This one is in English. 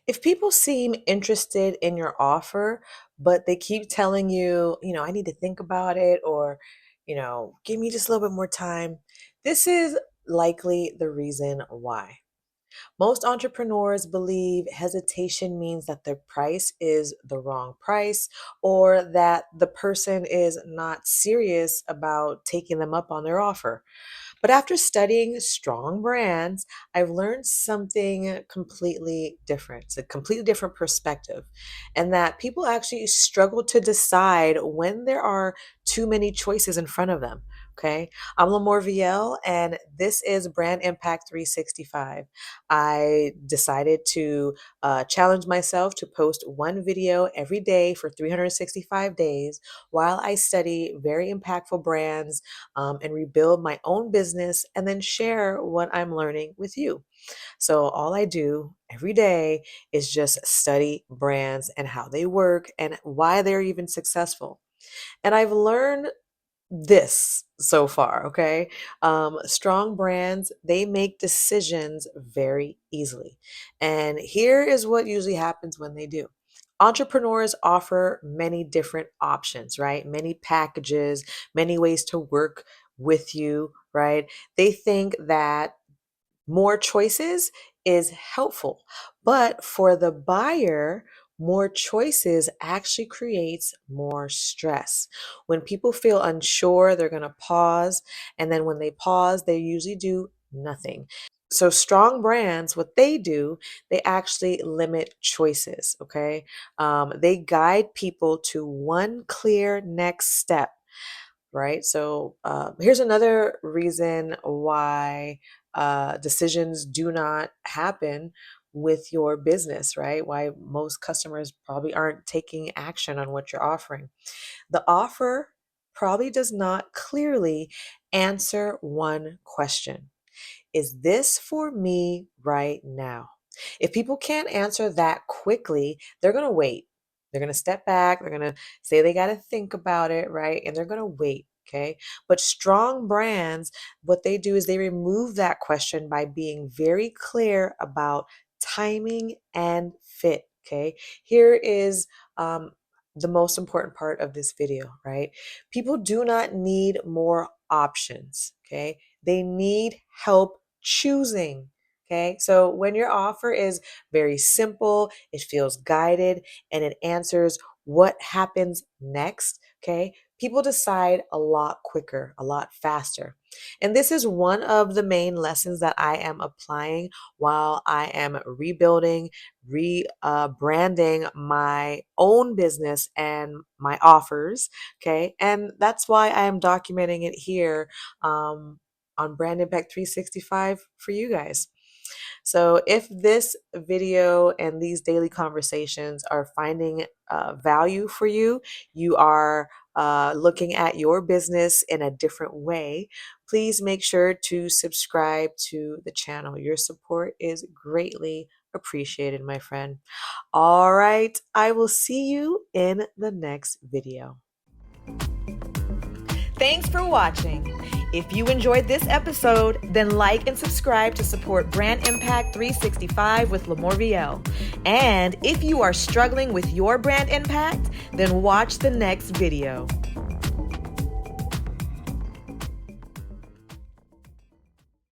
If people seem interested in your offer, but they keep telling you, I need to think about it, or, give me just a little bit more time, this is likely the reason why. Most entrepreneurs believe hesitation means that the price is the wrong price or that the person is not serious about taking them up on their offer. But after studying strong brands, I've learned something completely different. It's a completely different perspective, and that people actually struggle to decide when there are too many choices in front of them. Okay, I'm LaMorvielle, and this is Brand Impact 365. I decided to challenge myself to post one video every day for 365 days while I study very impactful brands and rebuild my own business and then share what I'm learning with you. So, all I do every day is just study brands and how they work and why they're even successful. And I've learned this so far, okay? Strong brands, they make decisions very easily. And here is what usually happens when they do. Entrepreneurs offer many different options, right? Many packages, many ways to work with you, right? They think that more choices is helpful. But for the buyer, more choices actually creates more stress. When people feel unsure, they're going to pause. And then when they pause, they usually do nothing. So, strong brands, what they do, they actually limit choices, okay? They guide people to one clear next step, right? So here's another reason why decisions do not happen with your business, right? Why most customers probably aren't taking action on what you're offering. The offer probably does not clearly answer one question. Is this for me right now? If people can't answer that quickly, they're going to wait. They're going to step back. They're going to say they got to think about it, right? And they're going to wait. Okay. But strong brands, what they do is they remove that question by being very clear about timing and fit. Okay. Here is the most important part of this video, right? People do not need more options. Okay. They need help choosing. Okay. So when your offer is very simple, it feels guided, and it answers what happens next. Okay. People decide a lot quicker, a lot faster. And this is one of the main lessons that I am applying while I am rebuilding, branding my own business and my offers. Okay. And that's why I am documenting it here. On Brand Impact 365 for you guys. So, if this video and these daily conversations are finding value for you, you are looking at your business in a different way, please make sure to subscribe to the channel. Your support is greatly appreciated, my friend. All right, I will see you in the next video. Thanks for watching. If you enjoyed this episode, then like and subscribe to support Brand Impact 365 with LaMorvielle. And if you are struggling with your brand impact, then watch the next video.